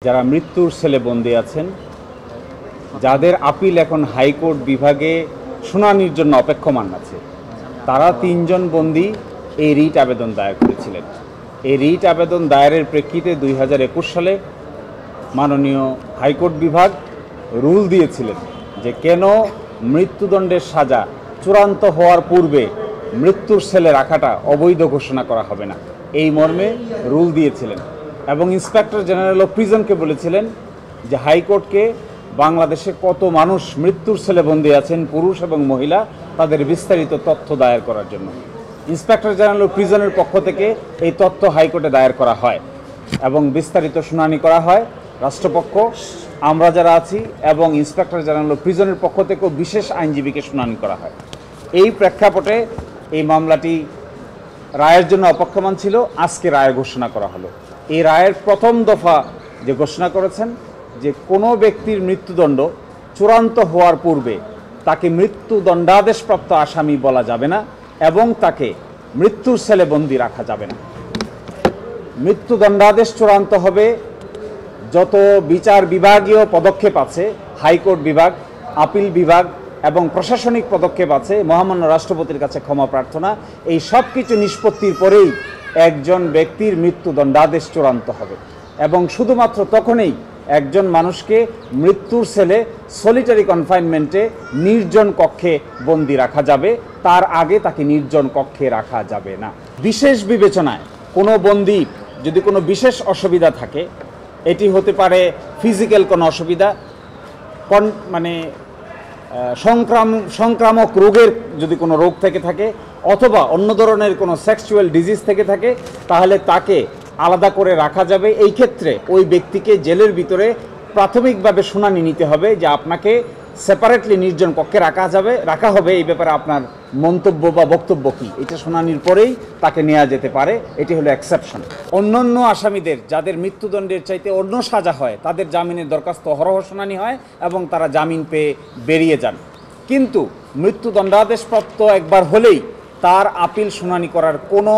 যারা মৃত্যুর সেলে বন্দী আছেন, যাদের আপিল এখন হাইকোর্ট বিভাগে শুনানির জন্য অপেক্ষমান আছে, তারা 3 জন বন্দী এই রিট আবেদন দায়ের করেছিলেন। এই রিট আবেদন দায়েরের প্রেক্ষিতে 2021 সালে মাননীয় হাইকোর্ট বিভাগ রুল দিয়েছিলেন যে কেন মৃত্যুদণ্ডের সাজা চূড়ান্ত হওয়ার পূর্বে মৃত্যুর সেলে রাখাটা অবৈধ ঘোষণা করা হবে না, এই মর্মে রুল দিয়েছিলেন। এবং ইন্সপেক্টর জেনারেল অফ প্রিজনকে বলেছিলেন যে হাইকোর্টকে বাংলাদেশে কত মানুষ মৃত্যুর সেলে বন্দী আছেন, পুরুষ এবং মহিলা, তাদের বিস্তারিত তথ্য দায়ের করার জন্য। ইন্সপেক্টর জেনারেল অফ প্রিজনের পক্ষ থেকে এই তথ্য হাইকোর্টে দায়ের করা হয় এবং বিস্তারিত শুনানি করা হয়। রাষ্ট্রপক্ষ, আমরা যারা আছি এবং ইন্সপেক্টর জেনারেল অফ প্রিজনের পক্ষ থেকেও বিশেষ আইনজীবীকে শুনানি করা হয়। এই প্রেক্ষাপটে এই মামলাটি রায়ের জন্য অপেক্ষমান ছিল। আজকে রায় ঘোষণা করা হলো। এই রায়ের প্রথম দফা যে ঘোষণা করেছেন যে কোনো ব্যক্তির মৃত্যুদণ্ড চূড়ান্ত হওয়ার পূর্বে তাকে মৃত্যুদণ্ডাদেশপ্রাপ্ত আসামি বলা যাবে না এবং তাকে মৃত্যুর সেলে বন্দী রাখা যাবে না। মৃত্যুদণ্ডাদেশ চূড়ান্ত হবে যত বিচার বিভাগীয় পদক্ষেপ আছে, হাইকোর্ট বিভাগ, আপিল বিভাগ এবং প্রশাসনিক পদক্ষেপ আছে, মহামান্য রাষ্ট্রপতির কাছে ক্ষমা প্রার্থনা, এই সব কিছু নিষ্পত্তির পরেই একজন ব্যক্তির মৃত্যুদণ্ডাদেশ চূড়ান্ত হবে। এবং শুধুমাত্র তখনই একজন মানুষকে মৃত্যুর সেলে সলিটারি কনফাইনমেন্টে নির্জন কক্ষে বন্দি রাখা যাবে, তার আগে তাকে নির্জন কক্ষে রাখা যাবে না। বিশেষ বিবেচনায় কোনো বন্দি যদি কোনো বিশেষ অসুবিধা থাকে, এটি হতে পারে ফিজিক্যাল কোনো অসুবিধা, মানে সংক্রামক রোগের যদি কোনো রোগ থেকে থাকে, অথবা অন্য ধরনের কোনো সেক্সুয়াল ডিজিজ থেকে থাকে, তাহলে তাকে আলাদা করে রাখা যাবে। এই ক্ষেত্রে ওই ব্যক্তিকে জেলের ভিতরে প্রাথমিকভাবে শুনানি নিতে হবে যে আপনাকে সেপারেটলি নির্জন কক্ষে রাখা হবে, এই ব্যাপারে আপনার মন্তব্য বা বক্তব্য কী, এটা শুনানির পরেই তাকে নেওয়া যেতে পারে। এটি হলো এক্সেপশন। অন্যান্য আসামিদের যাদের মৃত্যুদণ্ডের চাইতে অন্য সাজা হয়, তাদের জামিনের দরখাস্ত অহরহ শুনানি হয় এবং তারা জামিন পেয়ে বেরিয়ে যান। কিন্তু মৃত্যুদণ্ডাদেশপ্রাপ্ত একবার হলেই তার আপিল শুনানি করার কোনো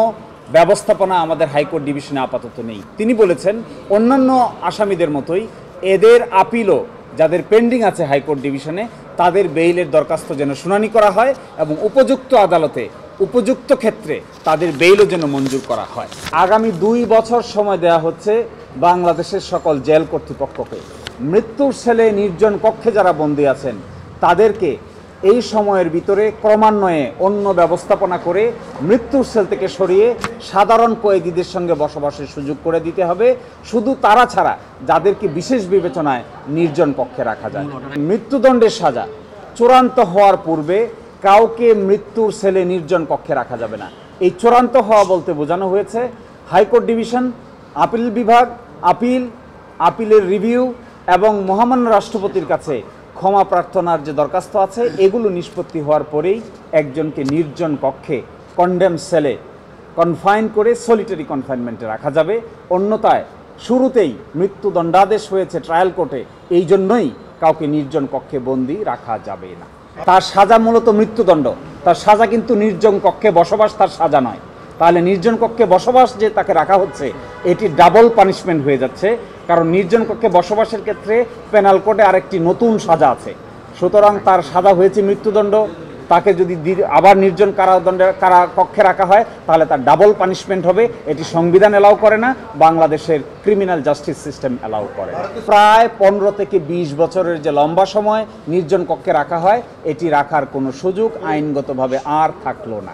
ব্যবস্থাপনা আমাদের হাইকোর্ট ডিভিশনে আপাতত নেই। তিনি বলেছেন অন্যান্য আসামিদের মতোই এদের আপিলও যাদের পেন্ডিং আছে হাইকোর্ট ডিভিশনে, তাদের বেইলের দরখাস্ত যেন শুনানি করা হয় এবং উপযুক্ত আদালতে উপযুক্ত ক্ষেত্রে তাদের বেইলও যেন মঞ্জুর করা হয়। আগামী 2 বছর সময় দেওয়া হচ্ছে বাংলাদেশের সকল জেল কর্তৃপক্ষকে। মৃত্যুর সেলে নির্জন কক্ষে যারা বন্দী আছেন তাদেরকে এই সময়ের ভিতরে ক্রমান্বয়ে অন্য ব্যবস্থাপনা করে মৃত্যুর সেল থেকে সরিয়ে সাধারণ কয়েদিদের সঙ্গে বসবাসের সুযোগ করে দিতে হবে। শুধু তারা ছাড়া যাদেরকে বিশেষ বিবেচনায় নির্জন কক্ষে রাখা যায়। মৃত্যুদণ্ডের সাজা চূড়ান্ত হওয়ার পূর্বে কাউকে মৃত্যুর সেলে নির্জন কক্ষে রাখা যাবে না। এই চূড়ান্ত হওয়া বলতে বোঝানো হয়েছে হাইকোর্ট ডিভিশন, আপিল বিভাগ, আপিলের রিভিউ এবং মহামান্য রাষ্ট্রপতির কাছে ক্ষমা প্রার্থনার যে দরখাস্ত আছে, এগুলো নিষ্পত্তি হওয়ার পরেই একজনকে নির্জন কক্ষে কন্ডেম সেলে কনফাইন করে সলিটারি কনফাইনমেন্টে রাখা যাবে। অন্যথায় শুরুতেই মৃত্যুদণ্ডাদেশ হয়েছে ট্রায়াল কোর্টে, এই জন্যই কাউকে নির্জন কক্ষে বন্দি রাখা যাবে না। তার সাজা মূলত মৃত্যুদণ্ড, তার সাজা কিন্তু নির্জন কক্ষে বসবাস তার সাজা নয়। তাহলে নির্জন কক্ষে বসবাস যে তাকে রাখা হচ্ছে, এটি ডাবল পানিশমেন্ট হয়ে যাচ্ছে। কারণ নির্জন কক্ষে বসবাসের ক্ষেত্রে পেনাল কোডে আরেকটি নতুন সাজা আছে। সুতরাং তার সাজা হয়েছে মৃত্যুদণ্ড, তাকে যদি আবার নির্জন কক্ষে রাখা হয় তাহলে তার ডাবল পানিশমেন্ট হবে। এটি সংবিধান অ্যালাউ করে না, বাংলাদেশের ক্রিমিনাল জাস্টিস সিস্টেম অ্যালাউ করে না। প্রায় 15 থেকে 20 বছরের যে লম্বা সময় নির্জন কক্ষে রাখা হয়, এটি রাখার কোনো সুযোগ আইনগতভাবে আর থাকলো না।